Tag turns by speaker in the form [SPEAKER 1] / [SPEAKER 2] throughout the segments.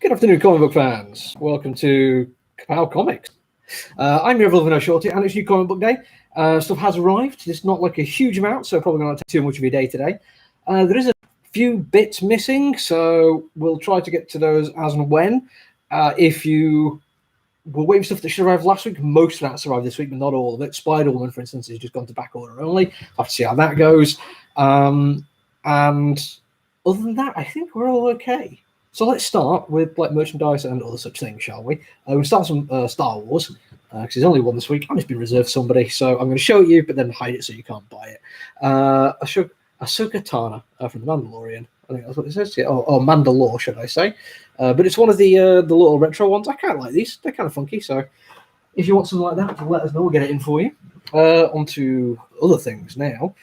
[SPEAKER 1] Good afternoon, comic book fans. Welcome to Ka-Pow Comics. I'm your Evelyn Shorty, and it's new comic book day. Stuff has arrived. It's not like a huge amount, so probably not take too much of your day today. There is a few bits missing, so we'll try to get to those as and when. If you were waiting for stuff that should arrive last week, most of that's arrived this week, but not all of it. Spider-Woman, for instance, has just gone to back order only. I'll have to see how that goes. And other than that, I think we're all okay. So let's start with like merchandise and other such things, shall we? We'll start some Star Wars, because there's only one this week, and it's been reserved for somebody, so I'm going to show it you, but then hide it so you can't buy it. Ahsoka Tano from The Mandalorian. I think that's what it says. Yeah, or Mandalore, should I say. But it's one of the little retro ones. I kind of like these. They're kind of funky, so if you want something like that, let us know. We'll get it in for you. On to other things now.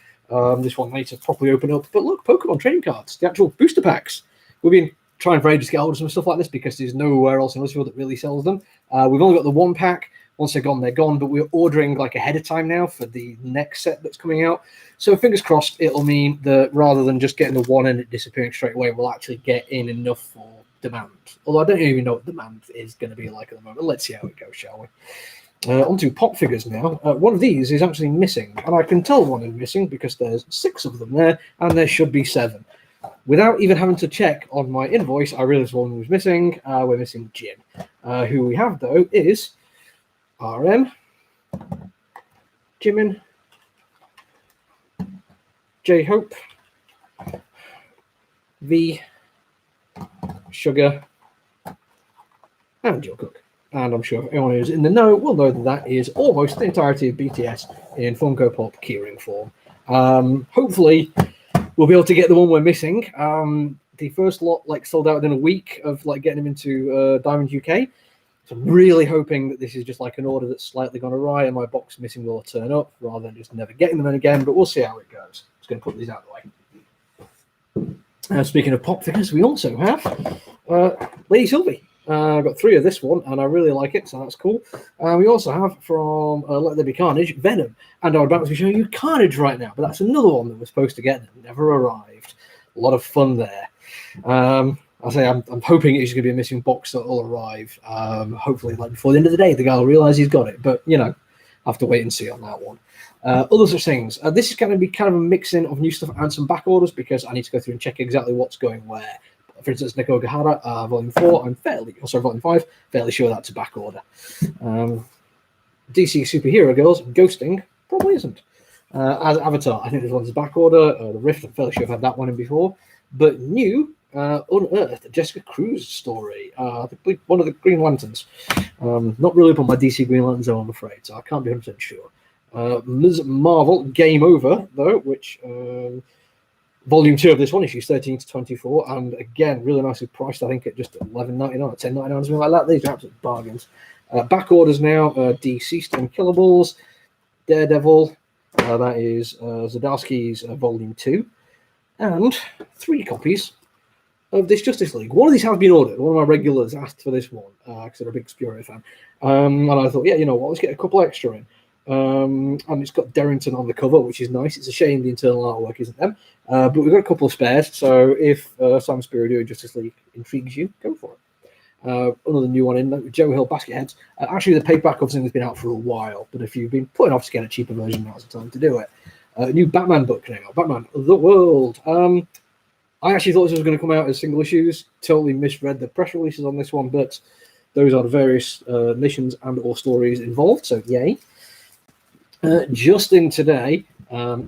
[SPEAKER 1] This one later properly open up. But look, Pokemon trading cards, the actual booster packs. We've been trying for ages to get hold of some stuff like this because there's nowhere else in Russia that really sells them. We've only got the one pack. Once they're gone, they're gone. But we're ordering like ahead of time now for the next set that's coming out. So fingers crossed, it'll mean that rather than just getting the one and it disappearing straight away, we'll actually get in enough for demand. Although I don't even know what demand is going to be like at the moment. Let's see how it goes, shall we? Onto pop figures now. One of these is actually missing, and I can tell one is missing because there's 6 of them there, and there should be 7. Without even having to check on my invoice, I realized one was missing. We're missing Jin. Who we have, though, is RM, Jimin, J-Hope, V, Sugar, and Joe Cook. And I'm sure anyone who's in the know will know that that is almost the entirety of BTS in Funko Pop keyring form. Hopefully, we'll be able to get the one we're missing. The first lot sold out within a week of getting them into Diamond UK. So I'm really hoping that this is just like an order that's slightly gone awry and my box missing will turn up rather than just never getting them in again. But we'll see how it goes. Just going to put these out of the way. Speaking of pop figures, we also have Lady Sylvie. I've got 3 of this one, and I really like it, so that's cool. We also have from Let There Be Carnage, Venom. And I'm about to be showing you Carnage right now, but that's another one that we're supposed to get that never arrived. A lot of fun there. I'll say I'm hoping it's going to be a missing box that will arrive. Hopefully, before the end of the day, the guy will realize he's got it. But, I'll have to wait and see on that one. Other such things. This is going to be kind of a mixing of new stuff and some back orders because I need to go through and check exactly what's going where. For instance, Neko Gahara, Volume 4, Volume 5, fairly sure that's a back order. DC Superhero Girls, Ghosting, probably isn't. As Avatar, I think this one's a back order. The Rift, I'm fairly sure I've had that one in before. But new, Unearthed, Jessica Cruz story. One of the Green Lanterns. Not really up on my DC Green Lantern zone, I'm afraid, so I can't be 100% sure. Ms. Marvel, Game Over, though, which... Volume 2 of this one, issues 13 to 24, and again, really nicely priced, I think, at just $11.99 or $10.99, something like that. These are absolute bargains. Back orders now, Deceased Unkillables, Daredevil, that is Zdarsky's Volume 2, and 3 copies of this Justice League. One of these has been ordered. One of my regulars asked for this one, because they're a big Fury fan. And I thought, yeah, you know what, let's get a couple extra in. And it's got Derrington on the cover, which is nice. It's a shame the internal artwork isn't them. But we've got a couple of spares, so if Simon Spurrier Justice League intrigues you, go for it. Another new one in, Joe Hill Basket Heads. Actually, the paperback of something that's been out for a while, but if you've been putting off to get a cheaper version, now's the time to do it. New Batman book now, Batman The World. I actually thought this was going to come out as single issues. Totally misread the press releases on this one, but those are the various missions and or stories involved, so yay. Just in today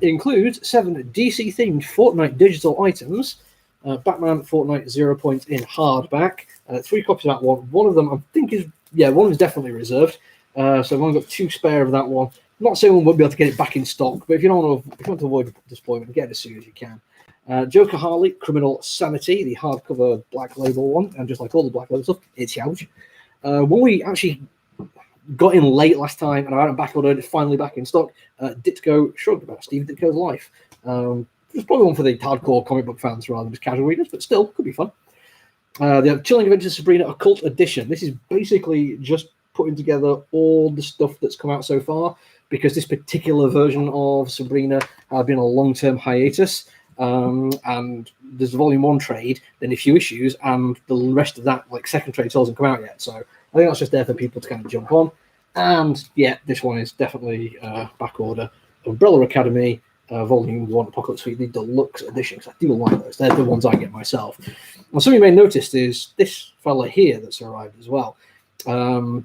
[SPEAKER 1] includes 7 DC-themed Fortnite digital items. Batman Fortnite 0 Point in hardback. 3 copies of that one. One of them, I think, one is definitely reserved. So I've only got 2 spare of that one. I'm not saying we won't be able to get it back in stock, but if you want to avoid disappointment, get it as soon as you can. Joker Harley, Criminal Sanity, the hardcover black label one, and just like all the black label stuff, it's huge. When we actually got in late last time, and I hadn't back ordered. It's finally back in stock. Ditko Shrugged about Steve Ditko's life. It's probably one for the hardcore comic book fans rather than just casual readers, but still could be fun. The Chilling Adventures of Sabrina Occult Edition. This is basically just putting together all the stuff that's come out so far because this particular version of Sabrina had been a long-term hiatus. and there's a volume 1 trade, then a few issues, and the rest of that like second trade still hasn't come out yet. So I think that's just there for people to kind of jump on. And yeah, this one is definitely back order. Umbrella Academy, Volume 1 Apocalypse Suite, the deluxe editions. I do like those. They're the ones I get myself. And something you may notice is this fella here that's arrived as well.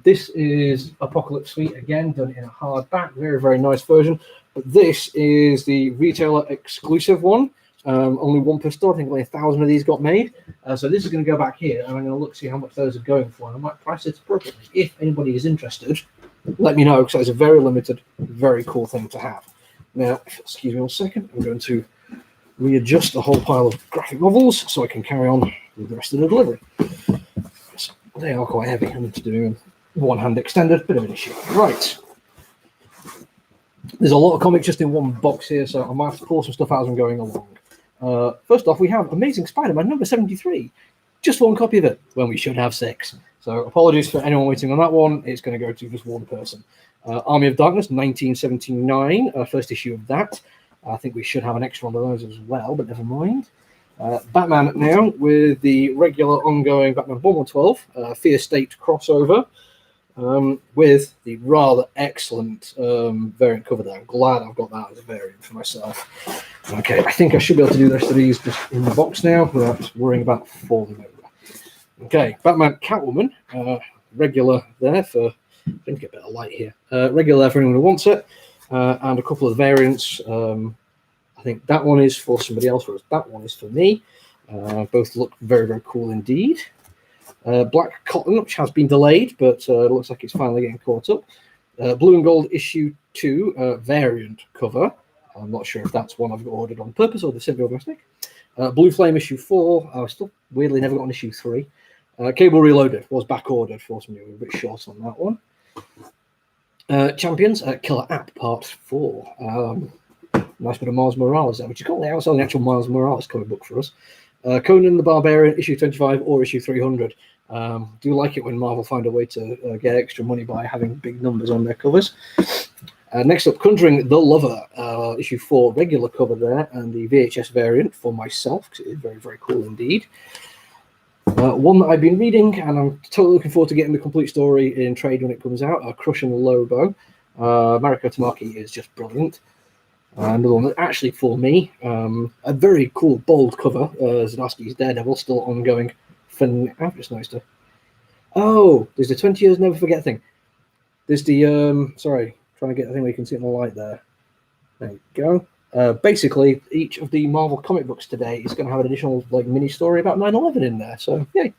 [SPEAKER 1] This is Apocalypse Suite, again, done in a hardback. Very, very nice version. But this is the retailer exclusive one. Only one per store. I think only 1,000 of these got made. So this is going to go back here, and I'm going to look see how much those are going for, and I might price it appropriately. If anybody is interested, let me know, because it's a very limited, very cool thing to have. Now, excuse me 1 second. I'm going to readjust the whole pile of graphic novels so I can carry on with the rest of the delivery. So they are quite heavy. I'm just doing a one-hand extended, bit of an issue. Right. There's a lot of comics just in one box here, so I might have to pull some stuff out as I'm going along. First off, we have Amazing Spider-Man number 73. Just one copy of it, when we should have 6. So apologies for anyone waiting on that one. It's going to go to just one person. Army of Darkness, 1979, first issue of that. I think we should have an extra one of those as well, but never mind. Batman now, with the regular ongoing Batman 112 Fear State crossover, with the rather excellent variant cover there. I'm glad I've got that as a variant for myself. Okay, I think I should be able to do the rest of these just in the box now without worrying about falling over. Okay, Batman Catwoman, regular there for, I think get a bit of light here, regular there for anyone who wants it, and a couple of variants. I think that one is for somebody else, whereas that one is for me. Both look very, very cool indeed. Black Cotton, which has been delayed, but it looks like it's finally getting caught up. Blue and Gold issue 2 variant cover. I'm not sure if that's one I've got ordered on purpose or the simply over mistake. Blue Flame issue 4. I still weirdly never got on issue 3. Cable Reloaded was back ordered for somebody who was a bit short on that one. Champions, Killer App Part 4. Nice bit of Miles Morales there, which is currently outside the actual Miles Morales comic book for us. Conan the Barbarian, issue 25 or issue 300. Do like it when Marvel find a way to get extra money by having big numbers on their covers. Next up, Conjuring the Lover, issue 4, regular cover there, and the VHS variant for myself, because it is very, very cool indeed. One that I've been reading, and I'm totally looking forward to getting the complete story in trade when it comes out, Crush and Lobo. Mariko Tamaki is just brilliant. Another one that actually for me, a very cool, bold cover, Zdarsky's Daredevil, still ongoing. Just nice to... Oh, there's the 20 years never forget thing. There's the, sorry, trying to get the thing where you can see it in the light there. There you go. Basically, each of the Marvel comic books today is going to have an additional like mini story about 9/11 in there. So, yay.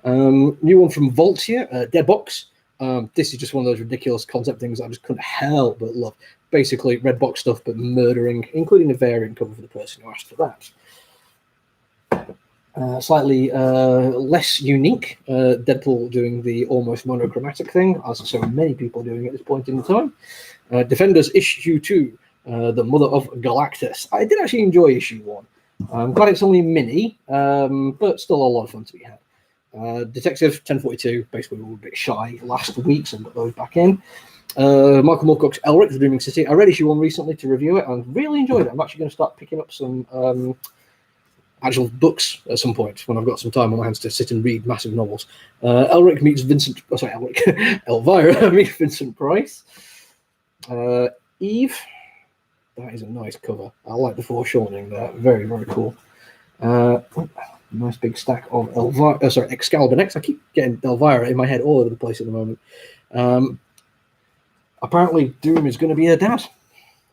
[SPEAKER 1] New one from Vault here, Dead Box. This is just one of those ridiculous concept things I just couldn't help but love. Basically, red box stuff, but murdering, including a variant cover for the person who asked for that. Slightly less unique, Deadpool doing the almost monochromatic thing, as so many people are doing at this point in time. Defenders issue 2, The Mother of Galactus. I did actually enjoy issue 1. I'm glad it's only mini, but still a lot of fun to be had. Detective 1042, basically we were a bit shy last week, so I got those back in. Michael Moorcock's Elric, The Dreaming City. I read issue 1 recently to review it and really enjoyed it. I'm actually going to start picking up some actual books at some point when I've got some time on my hands to sit and read massive novels. Elric meets Vincent... Oh, sorry, Elric. Elvira meets Vincent Price. Eve. That is a nice cover. I like the foreshortening there. Very, very cool. Nice big stack of Excalibur next. I keep getting Elvira in my head all over the place at the moment. Apparently, Doom is going to be her dad.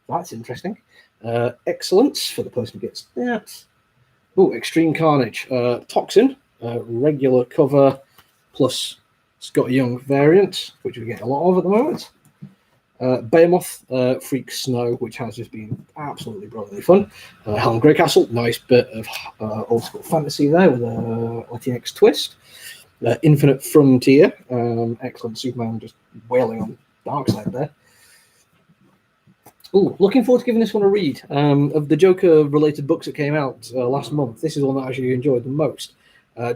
[SPEAKER 1] That's interesting. Excellence for the person who gets that. Oh, Extreme Carnage. Toxin, regular cover, plus Scott Young variant, which we get a lot of at the moment. Behemoth, Freak Snow, which has just been absolutely brilliantly fun. Helen Greycastle, nice bit of old school fantasy there with a Latinx twist. Infinite Frontier, excellent Superman just wailing on Darkseid there. Ooh, looking forward to giving this one a read. Of the Joker-related books that came out last month, this is one that I actually enjoyed the most.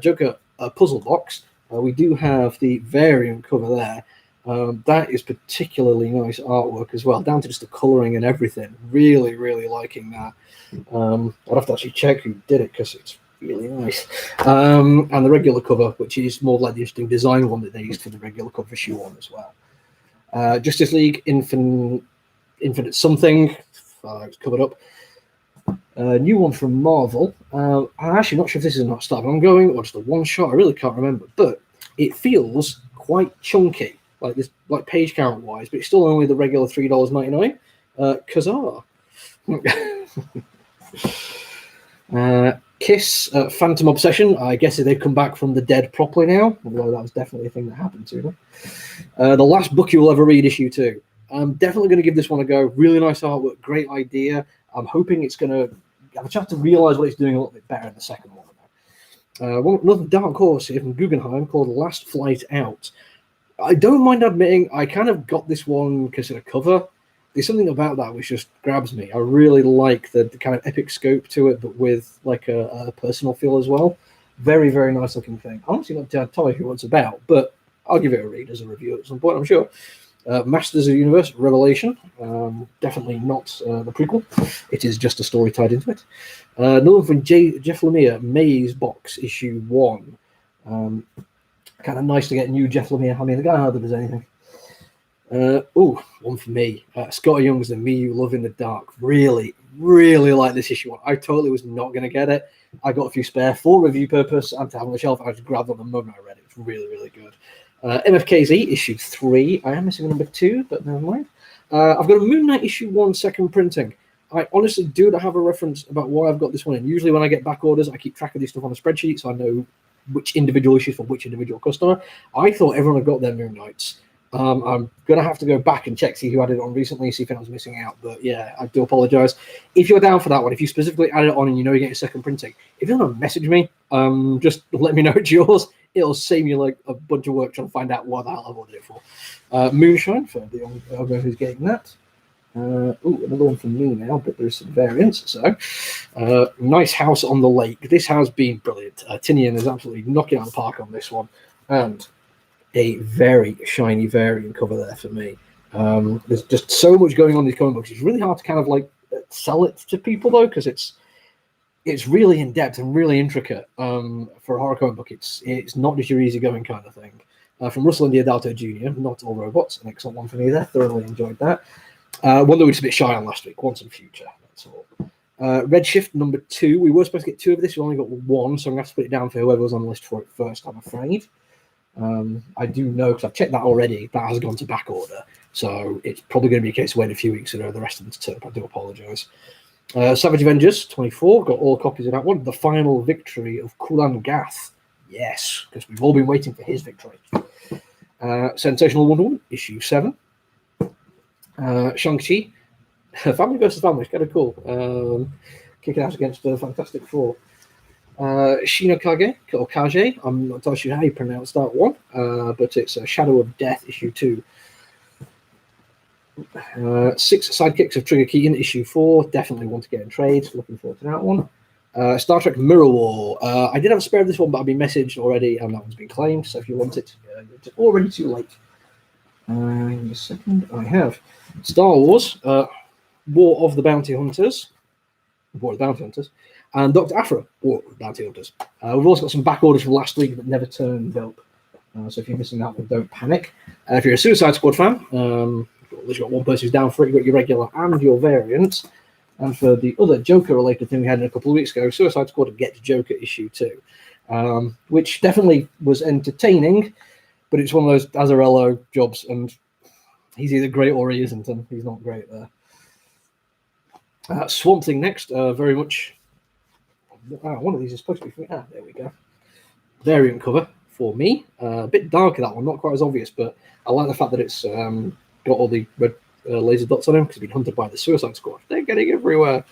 [SPEAKER 1] Joker Puzzle Box. We do have the variant cover there. That is particularly nice artwork as well, down to just the colouring and everything. Really, really liking that. I'd have to actually check who did it because it's really nice. And the regular cover, which is more like the interesting design one that they used for the regular cover issue 1 as well. Justice League Infinite something. It's covered up. New one from Marvel. I'm actually not sure if this is not start ongoing or just a one shot. I really can't remember, but it feels quite chunky, like this, like page count wise, but it's still only the regular $3.99. Kazar. Kiss, Phantom Obsession. I guess they've come back from the dead properly now, although that was definitely a thing that happened to them. The last book you will ever read, issue 2. I'm definitely going to give this one a go. Really nice artwork, great idea. I'm hoping it's going to have a chance to realise what it's doing a little bit better in the second one. Another dark horse here from Guggenheim called Last Flight Out. I don't mind admitting I kind of got this one because of the cover. There's something about that which just grabs me. I really like the kind of epic scope to it, but with like a personal feel as well. Very, very nice looking thing. I'm honestly not to tell you who it's about, but I'll give it a read as a review at some point, I'm sure. Masters of the Universe Revelation. Definitely not the prequel. It is just a story tied into it. Another one from Jeff Lemire, Maze Box, issue 1. Kind of nice to get new Jeff Lemire. I mean, the guy hardly does anything. One for me. Scotty Young's The Me You Love in the Dark. Really, really like this issue 1. I totally was not going to get it. I got a few spare for review purpose and to have on the shelf. I just grabbed them the moment I read it. It's really, really good. MFKZ issue 3. I am missing a number 2, but never mind. I've got a Moon Knight issue 1 second printing. I honestly do not have a reference about why I've got this one in. Usually when I get back orders, I keep track of this stuff on a spreadsheet so I know which individual issues for which individual customer. I thought everyone had got their Moon Knights. I'm going to have to go back and check, see who added it on recently, see if anyone's missing out. But yeah, I do apologize. If you're down for that one, if you specifically added it on and you know you're getting a second printing, if you want to message me, just let me know it's yours. It'll save me like a bunch of work trying to find out what the hell I ordered it for. Moonshine for the young who's getting that. Another one from me now, but there's some variants. So, Nice House on the Lake. This has been brilliant. Tinian is absolutely knocking out the park on this one. And a very shiny variant cover there for me. There's just so much going on in these comic books. It's really hard to kind of like sell it to people though, because it's really in depth and really intricate. For a horror comic book, it's not just your easygoing kind of thing. From Russell and Diodato Jr., Not All Robots, an excellent one for me there. Thoroughly enjoyed that. One that we were just a bit shy on last week. Once in Future, that's all. Redshift number 2. We were supposed to get 2 of this. We only got 1, so I'm going to have to put it down for whoever was on the list for it first, I'm afraid. I do know, because I've checked that already, that has gone to back order. So it's probably going to be a case of waiting a few weeks for the rest of them to turn up. I do apologise. Savage Avengers 24, got all copies of that one. The Final Victory of Kulan Gath. Yes, because we've all been waiting for his victory. Sensational Wonder Woman, issue 7. Shang-Chi, Family versus Family, it's kind of cool. Kicking out against the Fantastic Four. Shinokage, or Kage, I'm not entirely sure how you pronounce that one, but it's a Shadow of Death, issue 2. 6 Sidekicks of Trigger Keaton, issue 4. Definitely want to get in trade. Looking forward to that one. Star Trek Mirror War. I did have a spare of this one, but I've been messaged already, and that one's been claimed. So if you want it, it's already too late. In a second, I have Star Wars, War of the Bounty Hunters, and Dr. Aphra, War of the Bounty Hunters. We've also got some back orders from last week that never turned up. So if you're missing that one, don't panic. If you're a Suicide Squad fan, you've got one person who's down for it. You've got your regular and your variant. And for the other Joker-related thing we had a couple of weeks ago, Suicide Squad Get Joker issue 2, which definitely was entertaining, but it's one of those Azzarello jobs, and he's either great or he isn't, and he's not great there. Swamp Thing next, very much. One of these is supposed to be for me. There we go. Variant cover for me. A bit darker, that one, not quite as obvious, but I like the fact that it's got all the red laser dots on him because he's been hunted by the Suicide Squad. They're getting everywhere.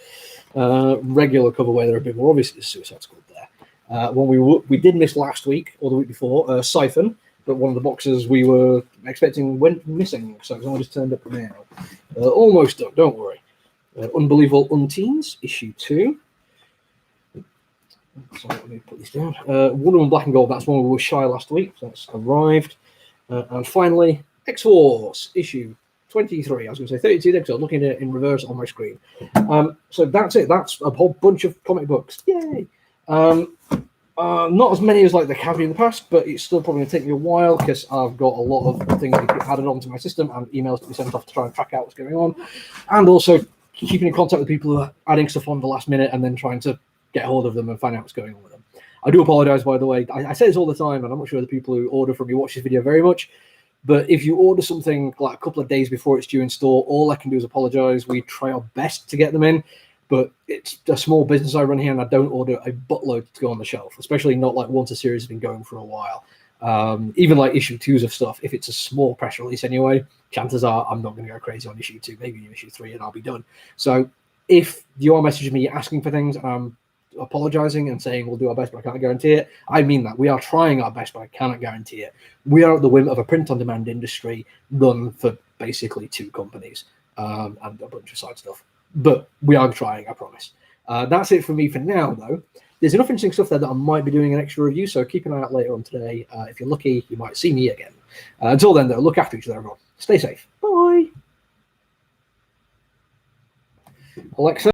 [SPEAKER 1] Regular cover where they're a bit more obvious, the Suicide Squad there. One we did miss last week or the week before, Siphon, but one of the boxes we were expecting went missing, so it's only just turned up now. Almost done, don't worry. Unbelievable Unteens, issue 2. So let me put this down. Wonder Woman Black and Gold, that's one we were shy last week, so that's arrived. And finally, X-Force issue 23. I was going to say 32 because I'm looking at it in reverse on my screen. So that's it. That's a whole bunch of comic books. Yay! Not as many as like there have been in the past, but it's still probably going to take me a while because I've got a lot of things to get added onto my system and emails to be sent off to try and track out what's going on, and also keeping in contact with people who are adding stuff on the last minute and then trying to get hold of them and find out what's going on with them. I do apologize, by the way. I say this all the time, and I'm not sure the people who order from me watch this video very much, but if you order something like a couple of days before it's due in store, all I can do is apologize. We try our best to get them in, but it's a small business I run here, and I don't order a buttload to go on the shelf, especially not like once a series has been going for a while. Even like issue 2s of stuff, if it's a small press release anyway, chances are I'm not going to go crazy on issue 2, maybe issue 3, and I'll be done. So if you are messaging me asking for things, I'm apologizing and saying we'll do our best, but I can't guarantee it. I mean that. We are trying our best, but I cannot guarantee it. We are at the whim of a print-on-demand industry run for basically 2 companies and a bunch of side stuff. But we are trying, I promise. That's it for me for now, though. There's enough interesting stuff there that I might be doing an extra review, so keep an eye out later on today. If you're lucky, you might see me again. Until then, though, look after each other, everyone. Stay safe. Bye. Alexa.